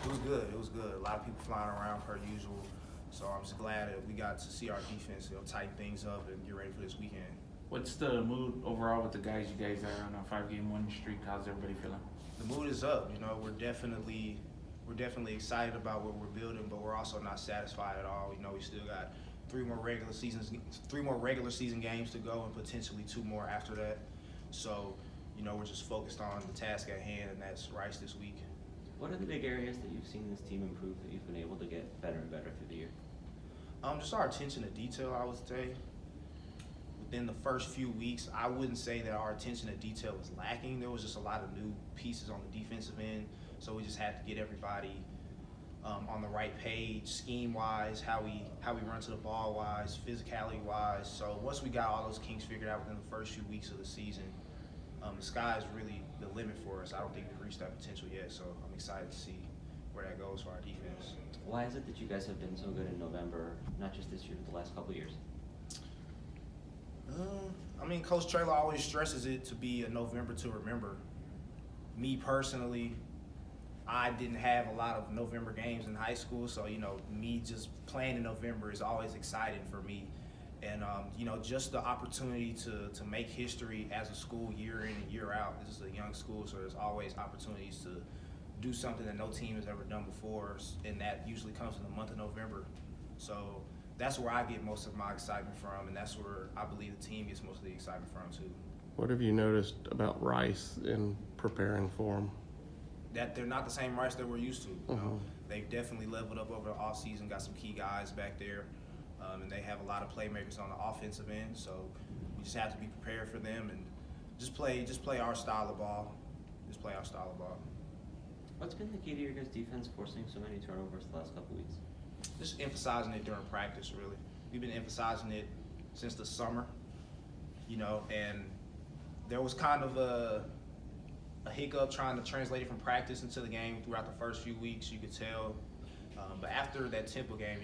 It was good. It was good. A lot of people flying around per usual. So I'm just glad that we got to see our defense, tighten things up and get ready for this weekend. What's the mood overall with the guys? You guys are on a 5-game winning streak. How's everybody feeling? The mood is up. We're definitely excited about what we're building, but we're also not satisfied at all. We still got three more regular season games to go, and potentially 2 more after that. So, we're just focused on the task at hand, and that's Rice this week. What are the big areas that you've seen this team improve, that you've been able to get better and better through the year? Just our attention to detail, I would say. Within the first few weeks, I wouldn't say that our attention to detail was lacking. There was just a lot of new pieces on the defensive end, so we just had to get everybody on the right page, scheme-wise, how we run to the ball-wise, physicality-wise. So once we got all those kinks figured out within the first few weeks of the season, the sky is really the limit for us. I don't think we've reached that potential yet, so I'm excited to see where that goes for our defense. Why is it that you guys have been so good in November, not just this year, but the last couple of years? Coach Traylor always stresses it to be a November to remember. Me personally, I didn't have a lot of November games in high school, so, me just playing in November is always exciting for me. And, just the opportunity to make history as a school year in and year out. This is a young school, so there's always opportunities to do something that no team has ever done before, and that usually comes in the month of November. So that's where I get most of my excitement from, and that's where I believe the team gets most of the excitement from too. What have you noticed about Rice in preparing for them? That they're not the same Rice that we're used to. They've definitely leveled up over the offseason, got some key guys back there, and they have a lot of playmakers on the offensive end. So we just have to be prepared for them and just play our style of ball. Just play our style of ball. What's been the key to your guys' defense forcing so many turnovers the last couple of weeks? Just emphasizing it during practice, really. We've been emphasizing it since the summer, and there was kind of a hiccup trying to translate it from practice into the game throughout the first few weeks, you could tell. But after that Temple game,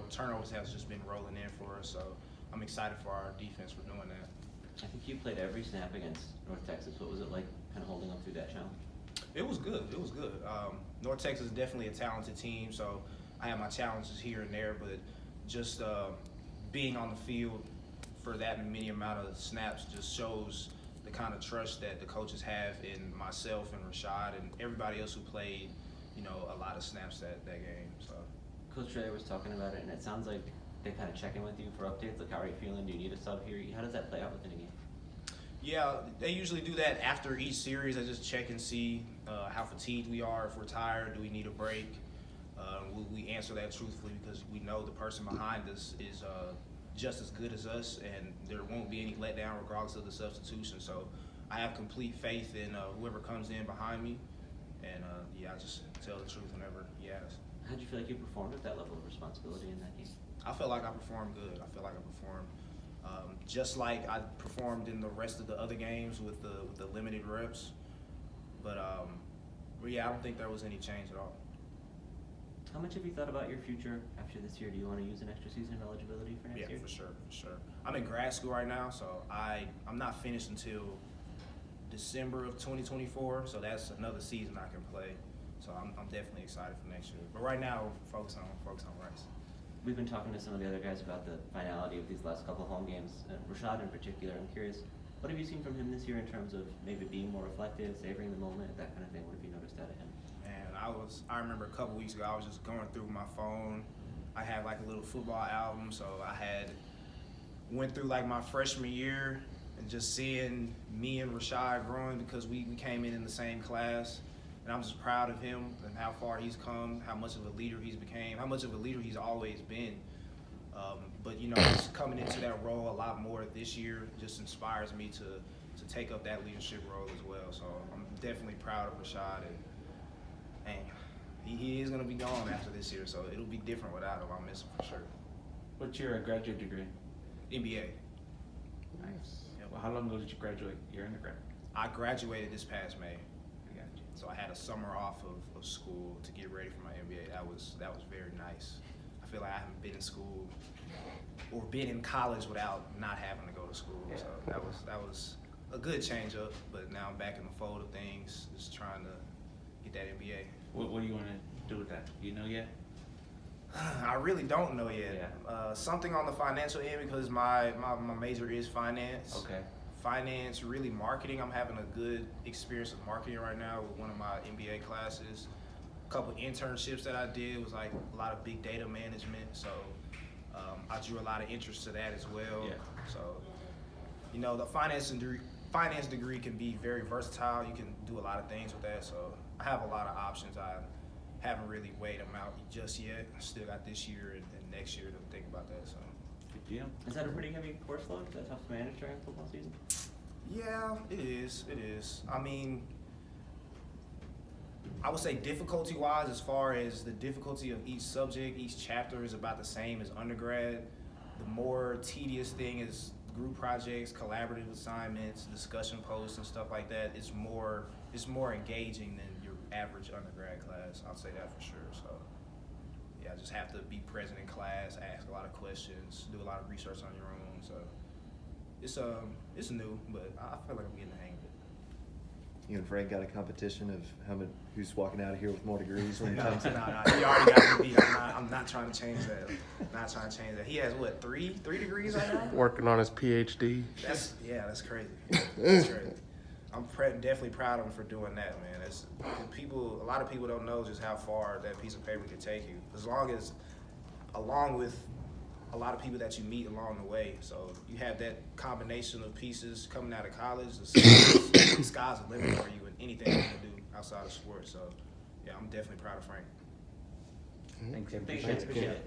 turnovers has just been rolling in for us, so I'm excited for our defense for doing that. I think you played every snap against North Texas. What was it like kind of holding up through that challenge? It was good. North Texas is definitely a talented team, so I have my challenges here and there, but just being on the field for that many amount of snaps just shows the kind of trust that the coaches have in myself and Rashad and everybody else who played, a lot of snaps that game. So, Coach Trey was talking about it, and it sounds like they kind of check in with you for updates, like how are you feeling? Do you need a sub here? How does that play out within a game? Yeah, they usually do that after each series. They just check and see how fatigued we are, if we're tired, do we need a break. We answer that truthfully because we know the person behind us is just as good as us, and there won't be any letdown regardless of the substitution. So I have complete faith in whoever comes in behind me, and I just tell the truth whenever he asks. How did you feel like you performed with that level of responsibility in that game? I felt like I performed good. I felt like I performed just like I performed in the rest of the other games with the limited reps. But I don't think there was any change at all. How much have you thought about your future after this year? Do you want to use an extra season of eligibility for next year? Yeah, for sure. I'm in grad school right now, so I'm not finished until December of 2024, so that's another season I can play. So I'm definitely excited for next year. But right now, focus on Rice. We've been talking to some of the other guys about the finality of these last couple of home games. Rashad in particular, I'm curious, what have you seen from him this year in terms of maybe being more reflective, savoring the moment, that kind of thing? What have you noticed out of him? Man, I remember a couple weeks ago, I was just going through my phone. I had like a little football album, so I went through like my freshman year and just seeing me and Rashad growing because we came in the same class. And I'm just proud of him and how far he's come, how much of a leader he's became, how much of a leader he's always been. But just coming into that role a lot more this year just inspires me to take up that leadership role as well. So I'm definitely proud of Rashad, and he is going to be gone after this year, so it'll be different without him. I'll miss him for sure. What's your graduate degree? MBA. Nice. Yeah, well, how long ago did you graduate your undergrad? I graduated this past May. I got you. So I had a summer off of school to get ready for my MBA. That was very nice. I feel like I haven't been in school or been in college without not having to go to school. Yeah. So that was a good change up. But now I'm back in the fold of things, just trying to get that MBA. What do you want to do with that? Do you know yet? I really don't know yet. Yeah. Something on the financial end because my major is finance. Okay. Finance, really marketing. I'm having a good experience with marketing right now with one of my MBA classes. A couple internships that I did was like a lot of big data management. So I drew a lot of interest to that as well. Yeah. So, you know, the finance degree can be very versatile. You can do a lot of things with that. So I have a lot of options. I haven't really weighed them out just yet. Still got this year and next year to think about that. So. Good deal. Is that a pretty heavy course load? Is that tough to manage during football season? Yeah, it is. It is. I mean, I would say difficulty-wise, as far as the difficulty of each subject, each chapter is about the same as undergrad. The more tedious thing is group projects, collaborative assignments, discussion posts, and stuff like that. It's more engaging than your average undergrad class. I'll say that for sure. So, yeah, I just have to be present in class, ask a lot of questions, do a lot of research on your own. So, it's new, but I feel like I'm getting the hang of it. You and Frank got a competition of who's walking out of here with more degrees when it No, comes to he already got me beat. I'm not trying to change that. Not trying to change that. He has what, three degrees right now? Working on his PhD. That's crazy. That's crazy. I'm definitely proud of him for doing that, man. A lot of people don't know just how far that piece of paper can take you. Along with a lot of people that you meet along the way. So you have that combination of pieces coming out of college. The sky's the limit for you in anything you can do outside of sports. So yeah, I'm definitely proud of Frank. Thanks, Thanks, Shane. Appreciate it.